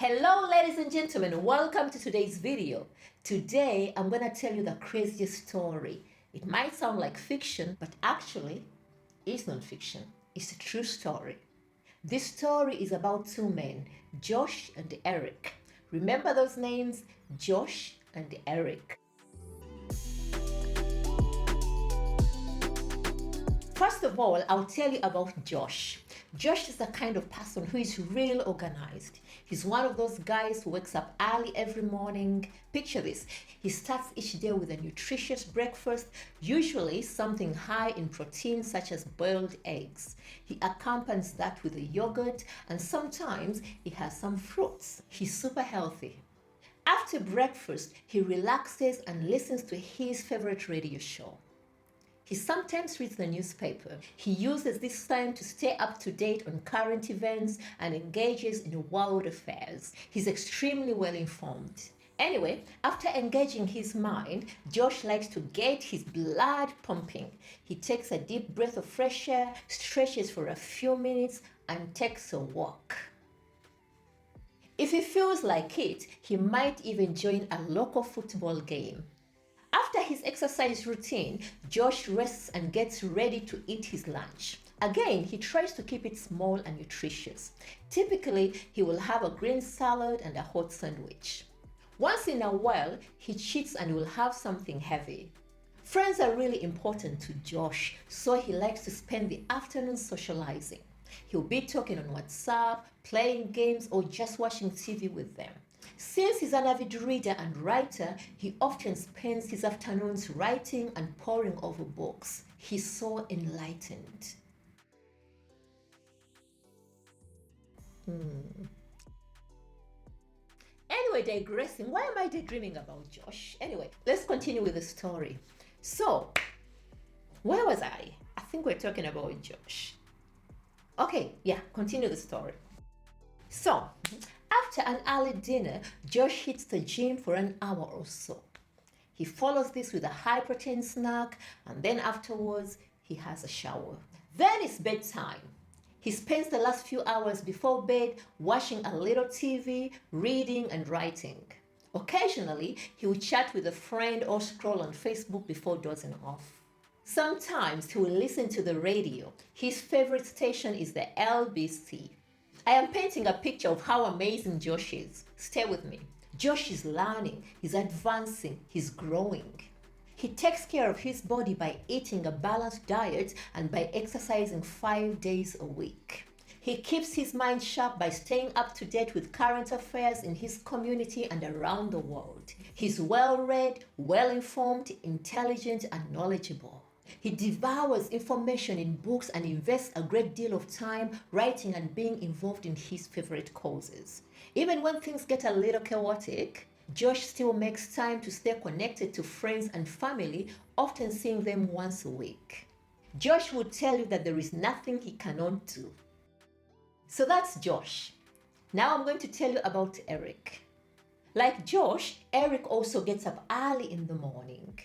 Hello ladies and gentlemen, welcome to today's video. Today I'm going to tell you the craziest story. It might sound like fiction, but actually it's not fiction. It's a true story. This story is about two men, Josh and Eric. Remember those names? Josh and Eric. First of all, I'll tell you about Josh. Josh is the kind of person who is really organized. He's one of those guys who wakes up early every morning. Picture this. He starts each day with a nutritious breakfast, usually something high in protein such as boiled eggs. He accompanies that with a yogurt and sometimes he has some fruits. He's super healthy. After breakfast, he relaxes and listens to his favorite radio show. He sometimes reads the newspaper. He uses this time to stay up to date on current events and engages in world affairs. He's extremely well informed. Anyway, after engaging his mind, Josh likes to get his blood pumping. He takes a deep breath of fresh air, stretches for a few minutes, and takes a walk. If he feels like it, he might even join a local football game. After his exercise routine, Josh rests and gets ready to eat his lunch. Again, he tries to keep it small and nutritious. Typically, he will have a green salad and a hot sandwich. Once in a while, he cheats and will have something heavy. Friends are really important to Josh, so he likes to spend the afternoon socializing. He'll be talking on WhatsApp, playing games, or just watching TV with them. Since he's an avid reader and writer, he often spends his afternoons writing and poring over books. He's so enlightened. Anyway, digressing. Why am I daydreaming about Josh? Anyway, let's continue with the story. So, where was I? I think we're talking about Josh. Okay, yeah, continue the story. So, after an early dinner, Josh hits the gym for an hour or so. He follows this with a high protein snack and then afterwards he has a shower. Then it's bedtime. He spends the last few hours before bed watching a little TV, reading and writing. Occasionally, he will chat with a friend or scroll on Facebook before dozing off. Sometimes he will listen to the radio. His favorite station is the LBC. I am painting a picture of how amazing Josh is. Stay with me. Josh is learning, he's advancing, he's growing. He takes care of his body by eating a balanced diet and by exercising 5 days a week. He keeps his mind sharp by staying up to date with current affairs in his community and around the world. He's well-read, well-informed, intelligent, and knowledgeable. He devours information in books and invests a great deal of time writing and being involved in his favorite causes. Even when things get a little chaotic, Josh still makes time to stay connected to friends and family, often seeing them once a week. Josh would tell you that there is nothing he cannot do. So that's Josh. Now I'm going to tell you about Eric. Like Josh, Eric also gets up early in the morning.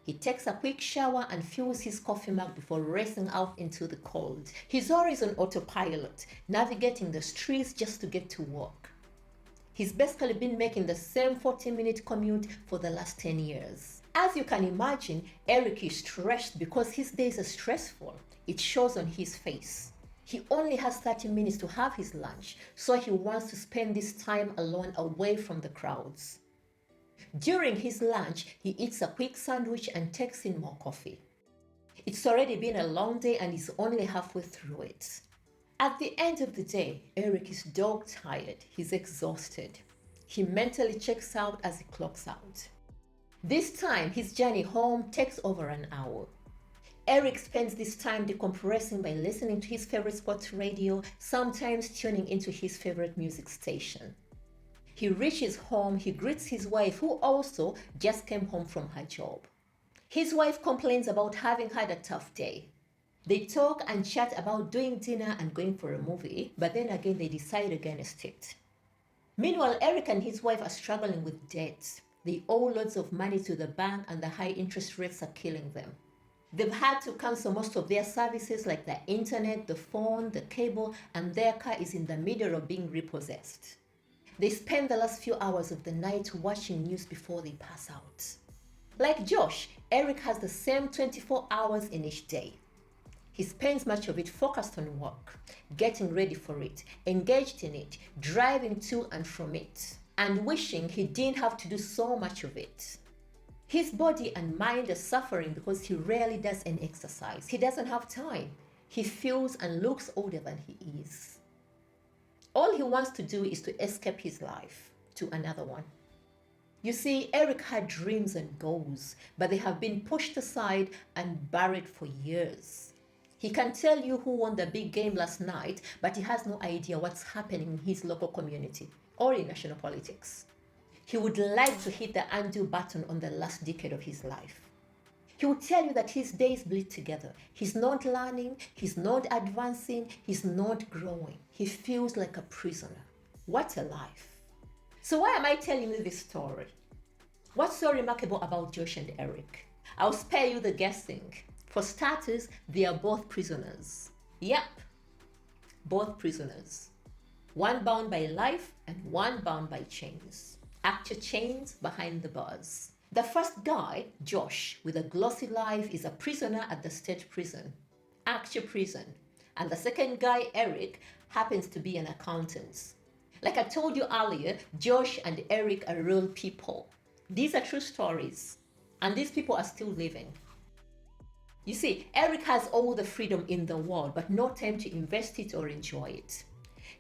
He takes a quick shower and fills his coffee mug before racing out into the cold. He's always on autopilot, navigating the streets just to get to work. He's basically been making the same 40-minute commute for the last 10 years. As you can imagine, Eric is stressed because his days are stressful. It shows on his face. He only has 30 minutes to have his lunch, so he wants to spend this time alone away from the crowds. During his lunch, he eats a quick sandwich and takes in more coffee. It's already been a long day and he's only halfway through it. At the end of the day, Eric is dog-tired. He's exhausted. He mentally checks out as he clocks out. This time, his journey home takes over an hour. Eric spends this time decompressing by listening to his favorite sports radio, sometimes tuning into his favorite music station. He reaches home, he greets his wife, who also just came home from her job. His wife complains about having had a tough day. They talk and chat about doing dinner and going for a movie, but then again they decide against it. Meanwhile, Eric and his wife are struggling with debts. They owe loads of money to the bank and the high interest rates are killing them. They've had to cancel most of their services like the internet, the phone, the cable, and their car is in the middle of being repossessed. They spend the last few hours of the night watching news before they pass out. Like Josh, Eric has the same 24 hours in each day. He spends much of it focused on work, getting ready for it, engaged in it, driving to and from it, and wishing he didn't have to do so much of it. His body and mind are suffering because he rarely does any exercise. He doesn't have time. He feels and looks older than he is. All he wants to do is to escape his life to another one. You see, Eric had dreams and goals, but they have been pushed aside and buried for years. He can tell you who won the big game last night, but he has no idea what's happening in his local community or in national politics. He would like to hit the undo button on the last decade of his life. He would tell you that his days bleed together. He's not learning, he's not advancing, he's not growing. He feels like a prisoner. What a life. So why am I telling you this story? What's so remarkable about Josh and Eric? I'll spare you the guessing. For starters, they are both prisoners. Yep, both prisoners. One bound by life and one bound by chains. Actual chains behind the bars. The first guy, Josh, with a glossy life, is a prisoner at the state prison. Actual prison. And the second guy, Eric, happens to be an accountant. Like I told you earlier, Josh and Eric are real people. These are true stories. And these people are still living. You see, Eric has all the freedom in the world, but no time to invest it or enjoy it.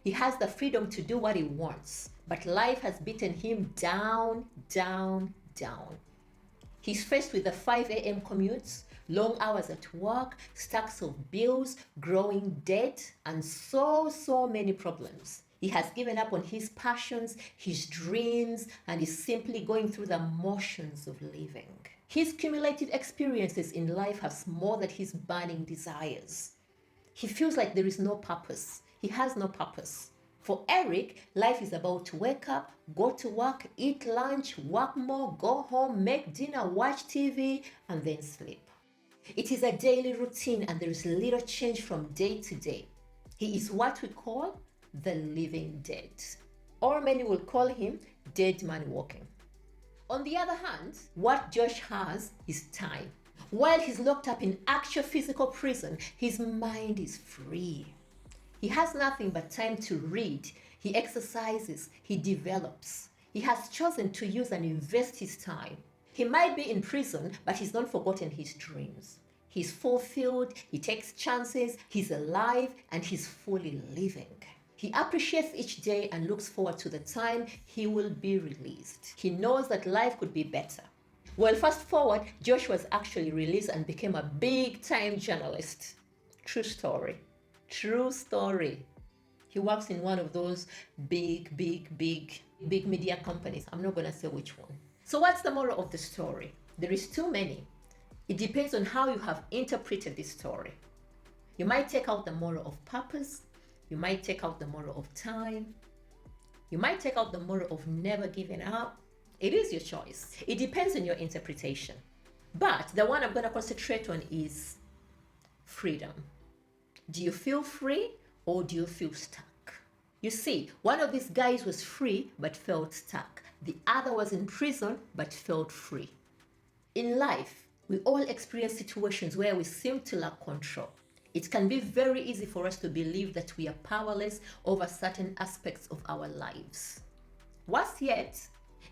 He has the freedom to do what he wants, but life has beaten him down, down, down. He's faced with the 5 a.m. commutes, long hours at work, stacks of bills, growing debt, and so many problems. He has given up on his passions, his dreams, and is simply going through the motions of living. His cumulative experiences in life have smothered his burning desires. He feels like there is no purpose. He has no purpose. For Eric, life is about to wake up, go to work, eat lunch, work more, go home, make dinner, watch TV, and then sleep. It is a daily routine and there is little change from day to day. He is what we call the living dead. Or many will call him dead man walking. On the other hand, what Josh has is time. While he's locked up in actual physical prison, his mind is free. He has nothing but time to read. He exercises, he develops. He has chosen to use and invest his time. He might be in prison, but he's not forgotten his dreams. He's fulfilled, he takes chances, he's alive, and he's fully living. He appreciates each day and looks forward to the time he will be released. He knows that life could be better. Well, fast forward, Josh was actually released and became a big-time journalist. True story. True story. He works in one of those big media companies. I'm not going to say which one. So what's the moral of the story? There is too many. It depends on how you have interpreted this story. You might take out the moral of purpose. You might take out the moral of time. You might take out the moral of never giving up. It is your choice. It depends on your interpretation. But the one I'm going to concentrate on is freedom. Do you feel free or do you feel stuck? You see, one of these guys was free but felt stuck. The other was in prison but felt free. In life, we all experience situations where we seem to lack control. It can be very easy for us to believe that we are powerless over certain aspects of our lives. Worse yet,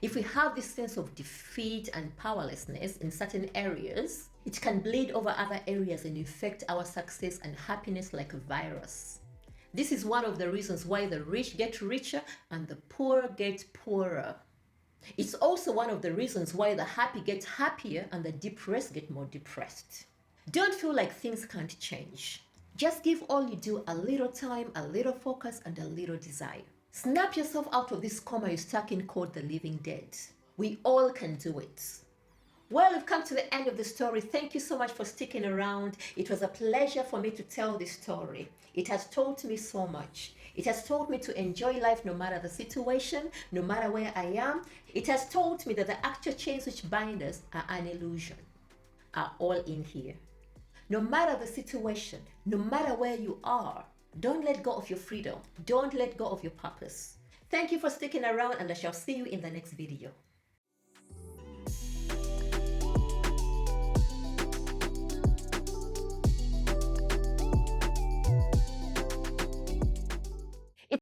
if we have this sense of defeat and powerlessness in certain areas, it can bleed over other areas and affect our success and happiness like a virus. This is one of the reasons why the rich get richer and the poor get poorer. It's also one of the reasons why the happy get happier and the depressed get more depressed. Don't feel like things can't change. Just give all you do a little time, a little focus, and a little desire. Snap yourself out of this coma you're stuck in called the living dead. We all can do it. Well, we've come to the end of the story. Thank you so much for sticking around. It was a pleasure for me to tell this story. It has taught me so much. It has taught me to enjoy life no matter the situation, no matter where I am. It has taught me that the actual chains which bind us are an illusion, are all in here. No matter the situation, no matter where you are, don't let go of your freedom. Don't let go of your purpose. Thank you for sticking around, and I shall see you in the next video.